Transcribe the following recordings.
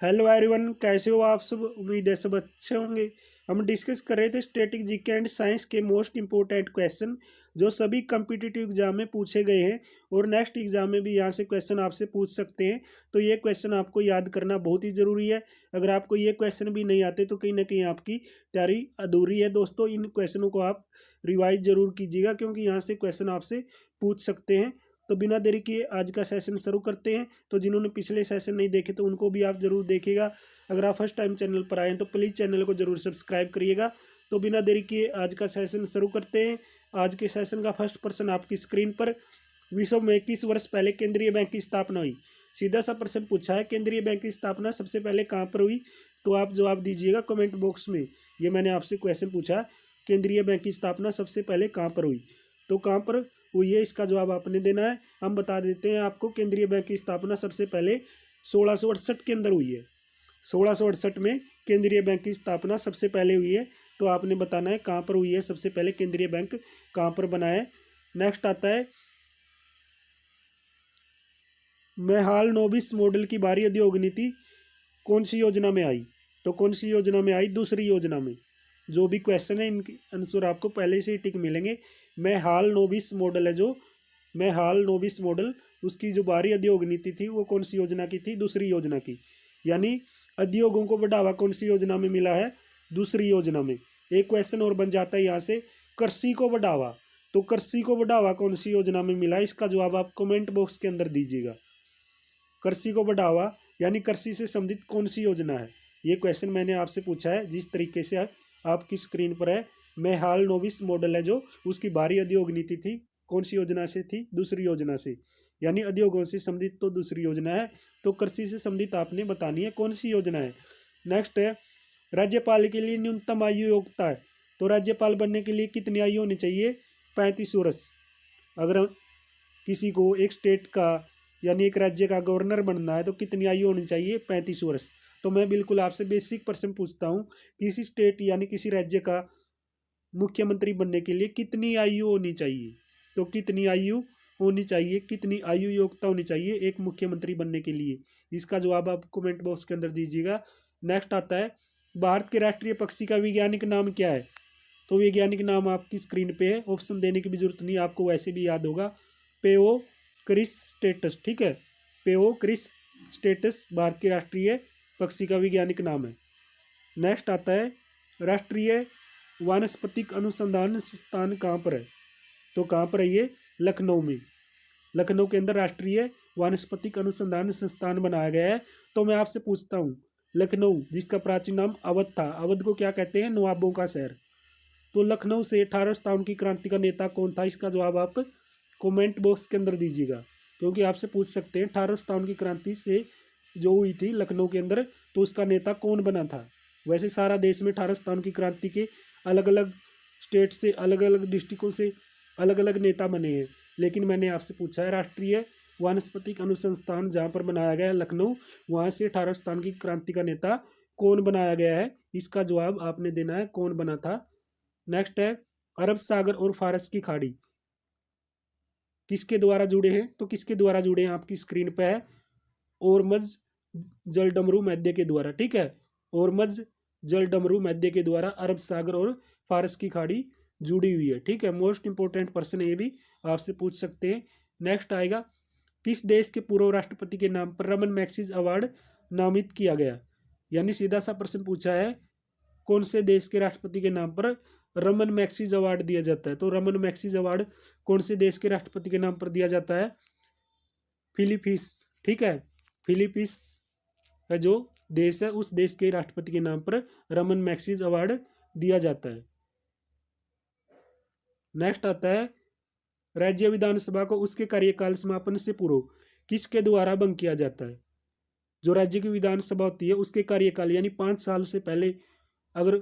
Hello everyone, कैसे हो आप सब। उम्मीद है सब अच्छे होंगे। हम डिस्कस कर रहे थे स्टैटिक जीके एंड साइंस के मोस्ट इंपोर्टेंट क्वेश्चन जो सभी कम्पिटिटिव एग्जाम में पूछे गए हैं और नेक्स्ट एग्जाम में भी यहाँ से क्वेश्चन आपसे पूछ सकते हैं। तो ये क्वेश्चन आपको याद करना बहुत ही ज़रूरी है। अगर आपको ये क्वेश्चन भी नहीं आते तो कहीं ना कहीं आपकी तैयारी अधूरी है। दोस्तों, इन क्वेश्चनों को आप रिवाइज जरूर कीजिएगा क्योंकि यहाँ से क्वेश्चन आपसे पूछ सकते हैं। तो बिना देरी किए आज का सेशन शुरू करते हैं। तो जिन्होंने पिछले सेशन नहीं देखे तो उनको भी आप जरूर देखिएगा। अगर आप फर्स्ट टाइम चैनल पर आए हैं तो प्लीज़ चैनल को जरूर सब्सक्राइब करिएगा। तो बिना देरी किए आज का सेशन शुरू करते हैं। आज के सेशन का फर्स्ट प्रश्न आपकी स्क्रीन पर। विश्व में किस वर्ष पहले केंद्रीय बैंक की स्थापना हुई। सीधा सा प्रश्न पूछा है, केंद्रीय बैंक की स्थापना सबसे पहले कहाँ पर हुई। तो आप जवाब दीजिएगा कमेंट बॉक्स में। ये मैंने आपसे क्वेश्चन पूछा, केंद्रीय बैंक की स्थापना सबसे पहले कहाँ पर हुई। तो कहाँ पर हुई है इसका जवाब आपने देना है। हम बता देते हैं आपको, केंद्रीय बैंक की स्थापना सबसे पहले 1668 के अंदर हुई है। 1668 में केंद्रीय बैंक की स्थापना सबसे पहले हुई है। तो आपने बताना है कहाँ पर हुई है सबसे पहले, केंद्रीय बैंक कहाँ पर बना है। नेक्स्ट आता है, मेहाल नोबिस मॉडल की भारी उद्योग नीति कौन सी योजना में आई। तो कौन सी योजना में आई, दूसरी योजना में। जो भी क्वेश्चन है इनके आंसर आपको पहले से ही टिक मिलेंगे। मेहाल नोबिस मॉडल है जो, मेहाल नोबिस मॉडल, उसकी जो भारी उद्योग नीति थी वो कौन सी योजना की थी, दूसरी योजना की। यानी उद्योगों को बढ़ावा कौन सी योजना में मिला है, दूसरी योजना में। एक क्वेश्चन और बन जाता है यहाँ से, कृषि को बढ़ावा। तो कृषि को बढ़ावा कौन सी योजना में मिला, इसका जवाब आप कमेंट बॉक्स के अंदर दीजिएगा। कृषि को बढ़ावा यानी कृषि से संबंधित कौन सी योजना है। ये क्वेश्चन मैंने आपसे पूछा है जिस तरीके से आपकी स्क्रीन पर है। मेहाल नोबिस मॉडल है जो, उसकी भारी उद्योग नीति थी कौन सी योजना से थी, दूसरी योजना से। यानी उद्योगों से संबंधित तो दूसरी योजना है, तो कृषि से संबंधित आपने बतानी है कौन सी योजना है। नेक्स्ट है, राज्यपाल के लिए न्यूनतम आयु योग्यता है। तो राज्यपाल बनने के लिए कितनी आयु होनी चाहिए, 35 वर्ष। अगर किसी को एक स्टेट का यानी एक राज्य का गवर्नर बनना है तो कितनी आयु होनी चाहिए, 35 वर्ष। तो मैं बिल्कुल आपसे बेसिक प्रश्न पूछता हूँ, किसी स्टेट यानी किसी राज्य का मुख्यमंत्री बनने के लिए कितनी आयु होनी चाहिए। तो कितनी आयु होनी चाहिए, कितनी आयु योग्यता होनी चाहिए एक मुख्यमंत्री बनने के लिए, इसका जवाब आप कमेंट बॉक्स के अंदर दीजिएगा। नेक्स्ट आता है, भारत के राष्ट्रीय पक्षी का वैज्ञानिक नाम क्या है। तो वैज्ञानिक नाम आपकी स्क्रीन पे है, ऑप्शन देने की भी जरूरत नहीं, आपको वैसे भी याद होगा। पेओ क्रिस स्टेटस, ठीक है। पेओ क्रिस स्टेटस भारत के राष्ट्रीय पक्षी का वैज्ञानिक नाम है। नेक्स्ट आता है, राष्ट्रीय वानस्पतिक अनुसंधान संस्थान कहाँ पर है। तो कहाँ पर है ये, लखनऊ में। लखनऊ के अंदर राष्ट्रीय वानस्पतिक अनुसंधान संस्थान बनाया गया है। तो मैं आपसे पूछता हूँ, लखनऊ जिसका प्राचीन नाम अवध था, अवध को क्या कहते हैं, नवाबों का शहर। तो लखनऊ से 1857 की क्रांति का नेता कौन था, इसका जवाब आप कमेंट बॉक्स के अंदर दीजिएगा क्योंकि आपसे पूछ सकते हैं 1857 की क्रांति से जो हुई थी लखनऊ के अंदर, तो उसका नेता कौन बना था। वैसे सारा देश में 1857 की क्रांति के अलग अलग स्टेट से, अलग अलग डिस्ट्रिक्टों से अलग अलग नेता बने हैं, लेकिन मैंने आपसे पूछा है राष्ट्रीय वानस्पतिक अनुसंधान जहाँ पर बनाया गया है लखनऊ, वहाँ से 1857 की क्रांति का नेता कौन बनाया गया है, इसका जवाब आपने देना है, कौन बना था। नेक्स्ट है, अरब सागर और फारस की खाड़ी किसके द्वारा जुड़े हैं। तो किसके द्वारा जुड़े हैं आपकी स्क्रीन पे है, ओरमज जल डमरू मैदे के द्वारा, ठीक है। ओरमज जल डमरू मैदे के द्वारा अरब सागर और फारस की खाड़ी जुड़ी हुई है, ठीक है। मोस्ट इंपोर्टेंट पर्सन ये भी आपसे पूछ सकते हैं। नेक्स्ट आएगा, किस देश के पूर्व राष्ट्रपति के नाम पर रमन मैग्सेसे अवार्ड नामित किया गया। यानी सीधा सा प्रश्न पूछा है, कौन से देश के राष्ट्रपति के नाम पर रमन मैग्सेसे अवार्ड दिया जाता है। तो रमन मैग्सेसे अवार्ड कौन से देश के राष्ट्रपति के नाम पर दिया जाता है, फिलीपींस, ठीक है। फिलीपींस का जो देश है उस देश के राष्ट्रपति के नाम पर रमन मैग्सेसे अवार्ड दिया जाता है। नेक्स्ट आता है, राज्य विधानसभा को उसके कार्यकाल समापन से पूर्व किसके द्वारा भंग किया जाता है। जो राज्य की विधानसभा होती है उसके कार्यकाल यानी 5 साल से पहले अगर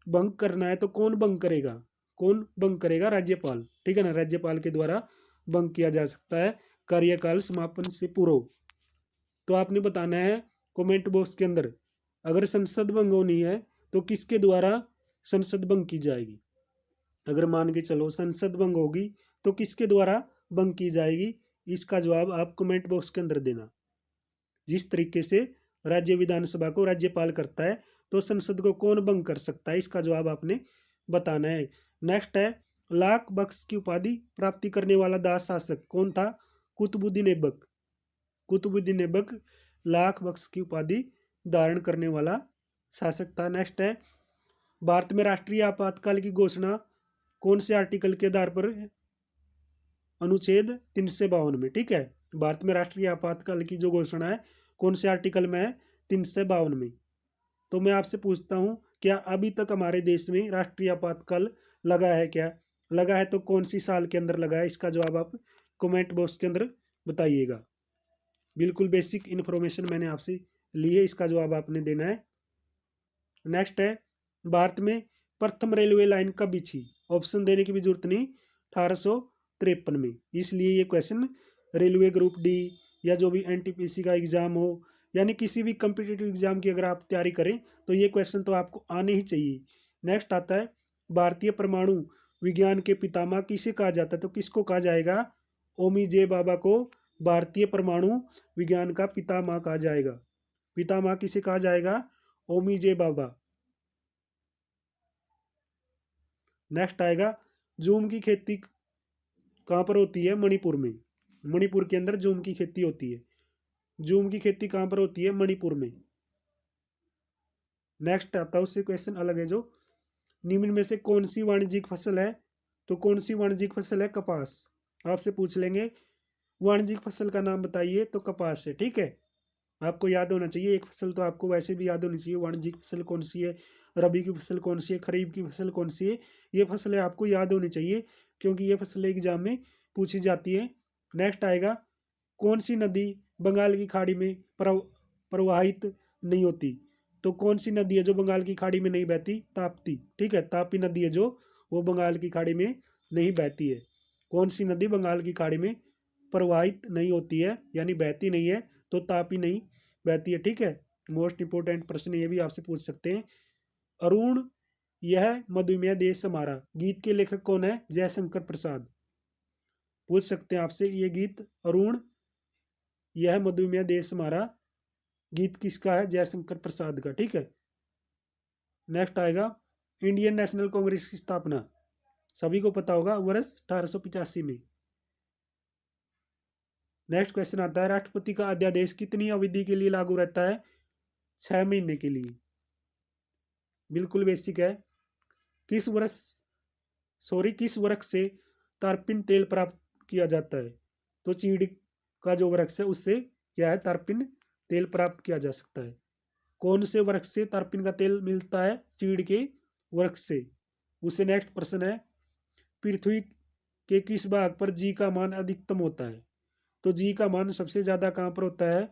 भंग करना है तो कौन भंग करेगा, कौन भंग करेगा, राज्यपाल, ठीक है ना। राज्यपाल के द्वारा भंग किया जा सकता है कार्यकाल समापन से पूर्व। तो आपने बताना है कमेंट बॉक्स के अंदर, अगर संसद भंग होनी है तो किसके द्वारा संसद भंग की जाएगी। अगर मान के चलो संसद भंग होगी तो किसके द्वारा भंग की जाएगी, इसका जवाब आप कमेंट बॉक्स के अंदर देना। जिस तरीके से राज्य विधानसभा को राज्यपाल करता है, तो संसद को कौन भंग कर सकता है, इसका जवाब आपने बताना है। नेक्स्ट है, लाख बख्श की उपाधि प्राप्ति करने वाला दास शासक कौन था? कुतुबुद्दीन ऐबक। कुतुबुद्दीन ऐबक लाख बख्श की उपाधि धारण करने वाला शासक था। नेक्स्ट है, भारत में राष्ट्रीय आपातकाल की घोषणा कौन से आर्टिकल के आधार पर? अनुच्छेद 352 में। ठीक है, भारत में राष्ट्रीय आपातकाल की जो घोषणा है कौन से आर्टिकल में है? 352 में। तो मैं आपसे पूछता हूं, क्या अभी तक हमारे देश में राष्ट्रीय आपातकाल लगा है? क्या लगा है तो कौन सी साल के अंदर लगा है? इसका जवाब आप कमेंट बॉक्स के अंदर बताइएगा। बिल्कुल बेसिक इन्फॉर्मेशन मैंने आपसे ली है, इसका जवाब आपने देना है। नेक्स्ट है, भारत में प्रथम रेलवे लाइन कब बिछी? ऑप्शन देने की भी जरूरत नहीं, 1853 में। इसलिए ये क्वेश्चन रेलवे ग्रुप डी या जो भी एनटीपीसी का एग्जाम हो, यानी किसी भी कम्पिटिटिव एग्जाम की अगर आप तैयारी करें तो ये क्वेश्चन तो आपको आने ही चाहिए। नेक्स्ट आता है, भारतीय परमाणु विज्ञान के पितामह किसे कहा जाता है? तो किसको कहा जाएगा? ओमी जे बाबा को भारतीय परमाणु विज्ञान का पितामह कहा जाएगा। पितामह किसे कहा जाएगा? ओमी जे बाबा। नेक्स्ट आएगा, जूम की खेती कहाँ पर होती है? मणिपुर में। मणिपुर के अंदर जूम की खेती होती है। जूम की खेती कहाँ पर होती है? मणिपुर में। नेक्स्ट आता है, उससे क्वेश्चन अलग है, जो निम्न में से कौन सी वाणिज्यिक फसल है? तो कौन सी वाणिज्यिक फसल है? कपास। आपसे पूछ लेंगे वाणिज्यिक फसल का नाम बताइए, तो कपास है। ठीक है, आपको याद होना चाहिए। एक फसल तो आपको वैसे भी याद होनी चाहिए, वाणिज्यिक फसल कौन सी है, रबी की फसल कौन सी है, खरीफ की फसल कौन सी है। ये फसलें आपको याद होनी चाहिए क्योंकि ये फसलें एग्जाम में पूछी जाती है। नेक्स्ट आएगा, कौन सी नदी बंगाल की खाड़ी में प्रवाहित नहीं होती? तो कौन सी नदी है जो बंगाल की खाड़ी में नहीं बहती? ताप्ती। ठीक है, तापी नदी है जो वो बंगाल की खाड़ी में नहीं बहती है। कौन सी नदी बंगाल की खाड़ी में प्रवाहित नहीं होती है, यानी बहती नहीं है? तो तापी नहीं बहती है। ठीक है, मोस्ट इंपोर्टेंट प्रश्न ये भी आपसे पूछ सकते हैं। अरुण यह मधुमेह देश हमारा गीत के लेखक कौन है? जयशंकर प्रसाद। पूछ सकते हैं आपसे ये गीत, अरुण यह मधुमेह देश हमारा गीत किसका है? जयशंकर प्रसाद का। ठीक है, नेक्स्ट आएगा, इंडियन नेशनल कांग्रेस की स्थापना सभी को पता होगा, वर्ष 1885 में। नेक्स्ट क्वेश्चन आता है, राष्ट्रपति का अध्यादेश कितनी अवधि के लिए लागू रहता है? 6 महीने के लिए। बिल्कुल बेसिक है। किस वर्ष किस वृक्ष से तारपीन तेल प्राप्त किया जाता है? तो चीड़ का जो वृक्ष है उससे क्या है? तारपीन तेल प्राप्त किया जा सकता है। कौन से वृक्ष से तारपीन का तेल मिलता है? चीड़ के वृक्ष से। उससे नेक्स्ट प्रश्न है, पृथ्वी के किस भाग पर जी का मान अधिकतम होता है? तो जी का मान सबसे ज्यादा कहां पर होता है?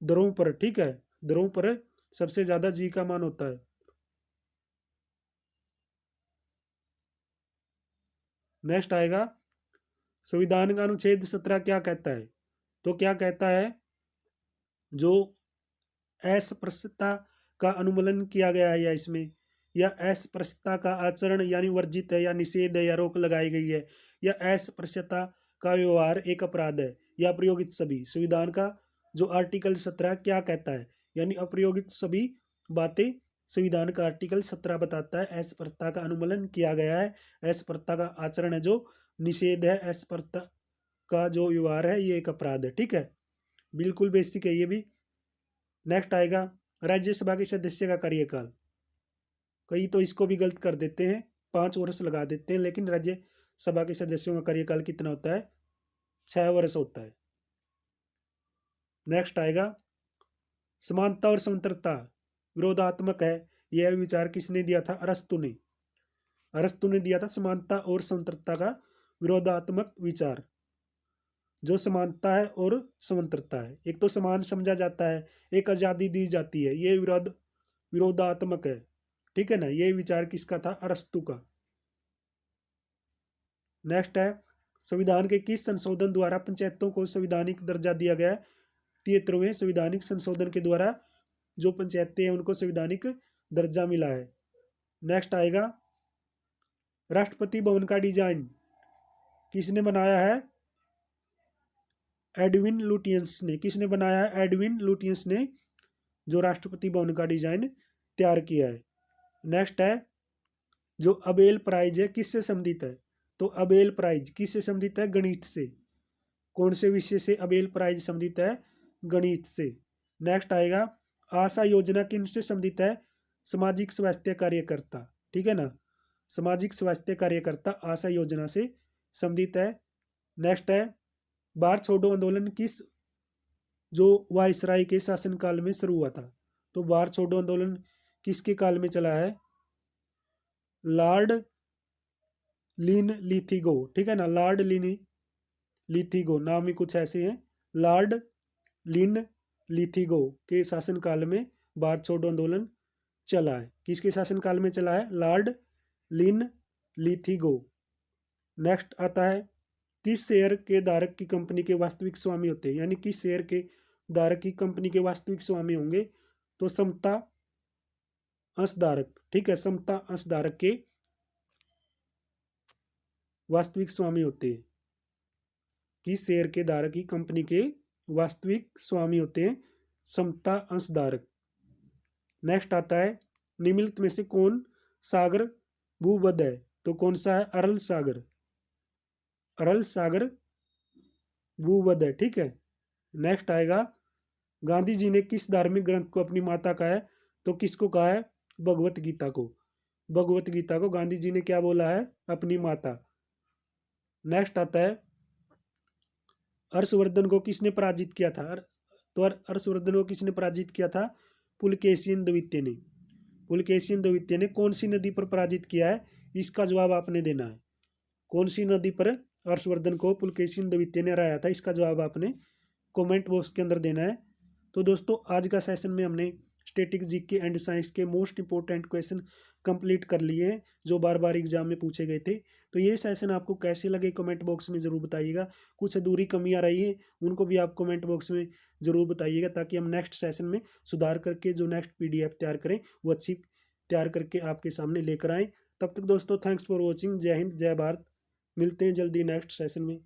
ध्रुव पर। ठीक है, ध्रुव पर सबसे ज्यादा जी का मान होता है। नेक्स्ट आएगा, संविधान का अनुच्छेद 17 क्या कहता है? तो क्या कहता है? जो अस्पृश्यता का अनुमूलन किया गया है या इसमें, या अस्पृश्यता का आचरण यानी वर्जित है या निषेध है या रोक लगाई गई है, या अस्पृश्यता का व्यवहार एक अपराध है, या अप्रयोगित सभी। संविधान का जो आर्टिकल 17 क्या कहता है, यानी अप्रयोगित सभी बातें संविधान का आर्टिकल 17 बताता है। अस्पृश्यता का अनुमूलन किया गया है, अस्पृश्यता का आचरण है जो निषेध है, अस्पृश्यता का जो व्यवहार है ये एक अपराध है। ठीक है, बिल्कुल बेसिक है ये भी। नेक्स्ट आएगा, राज्यसभा के सदस्य का कार्यकाल। कई तो इसको भी गलत कर देते हैं, 5 वर्ष लगा देते हैं, लेकिन राज्यसभा के सदस्यों का कार्यकाल कितना होता है? 6 वर्ष होता है। नेक्स्ट आएगा, समानता और स्वतंत्रता विरोधात्मक है, यह विचार किसने दिया था? अरस्तु ने। अरस्तु ने दिया था समानता और स्वतंत्रता का विरोधात्मक विचार। जो समानता है और स्वतंत्रता है, एक तो समान समझा जाता है, एक आजादी दी जाती है, ये विरोधात्मक है। ठीक है ना, ये विचार किसका था? अरस्तु का। नेक्स्ट है, संविधान के किस संशोधन द्वारा पंचायतों को संवैधानिक दर्जा दिया गया? 73वें संविधानिक संशोधन के द्वारा जो पंचायतें हैं उनको संवैधानिक दर्जा मिला है। नेक्स्ट आएगा, राष्ट्रपति भवन का डिजाइन किसने बनाया है? एडविन लुटियंस ने। किसने बनाया है? एडविन लुटियंस ने, जो राष्ट्रपति भवन का डिजाइन तैयार किया है। नेक्स्ट है जो अबेल प्राइज है किससे संबंधित है? तो अबेल प्राइज किससे संबंधित है? गणित से। कौन से विषय से अबेल प्राइज संबंधित है? गणित से। नेक्स्ट आएगा आशा योजना किनसे संबंधित है? सामाजिक स्वास्थ्य कार्यकर्ता, ठीक है ना, सामाजिक स्वास्थ्य कार्यकर्ता आशा योजना से संबंधित है। नेक्स्ट है भारत छोड़ो आंदोलन किस जो वायसराय के शासनकाल में शुरू हुआ था? तो भारत छोड़ो आंदोलन किसके काल में चला है? लॉर्ड लिन लिथिगो, ठीक है ना, लॉर्ड लिन लिथिगो नाम ही कुछ ऐसे हैं। लॉर्ड लिन लिथिगो के शासनकाल में भारत छोड़ो आंदोलन चला है। किसके शासनकाल में चला है? लॉर्ड लिन लिथिगो। नेक्स्ट आता है किस शेयर के धारक की कंपनी के वास्तविक स्वामी होते हैं? यानी किस शेयर के धारक की कंपनी के वास्तविक स्वामी होंगे? तो समता अंशधारक, ठीक है, समता अंशधारक के वास्तविक स्वामी होते हैं। किस शेयर के धारक की कंपनी के वास्तविक स्वामी होते हैं? समता अंशधारक। नेक्स्ट आता है निम्नलिखित में से कौन सागर भूमध्य है? तो कौन सा है? अरल सागर, अरल सागर भूमध्य है, ठीक है। नेक्स्ट आएगा गांधी जी ने किस धार्मिक ग्रंथ को अपनी माता कहा है? तो किसको कहा है? भगवत गीता को। भगवत गीता को गांधी जी ने क्या बोला है? अपनी माता। नेक्स्ट आता है हर्षवर्धन को किसने पराजित किया था? तो हर्षवर्धन को किसने पराजित किया था? पुलकेशिन द्वितीय ने। पुलकेशिन द्वितीय ने कौन सी नदी पर पराजित किया है? इसका जवाब आपने देना है। कौन सी नदी पर हर्षवर्धन को पुलकेशिन द्वितीय ने हराया था? इसका जवाब आपने कमेंट बॉक्स के अंदर देना है। तो दोस्तों आज का सेशन में हमने स्टैटिक जीके एंड साइंस के मोस्ट इंपॉर्टेंट क्वेश्चन कंप्लीट कर लिए हैं जो बार बार एग्जाम में पूछे गए थे। तो ये सेशन आपको कैसे लगे कमेंट बॉक्स में ज़रूर बताइएगा। कुछ अधूरी कमियां रही हैं उनको भी आप कमेंट बॉक्स में ज़रूर बताइएगा ताकि हम नेक्स्ट सेशन में सुधार करके जो नेक्स्ट PDF तैयार करें वो अच्छी तैयार करके आपके सामने लेकर आएँ। तब तक दोस्तों थैंक्स फॉर वॉचिंग। जय हिंद, जय भारत। मिलते हैं जल्दी नेक्स्ट सेशन में।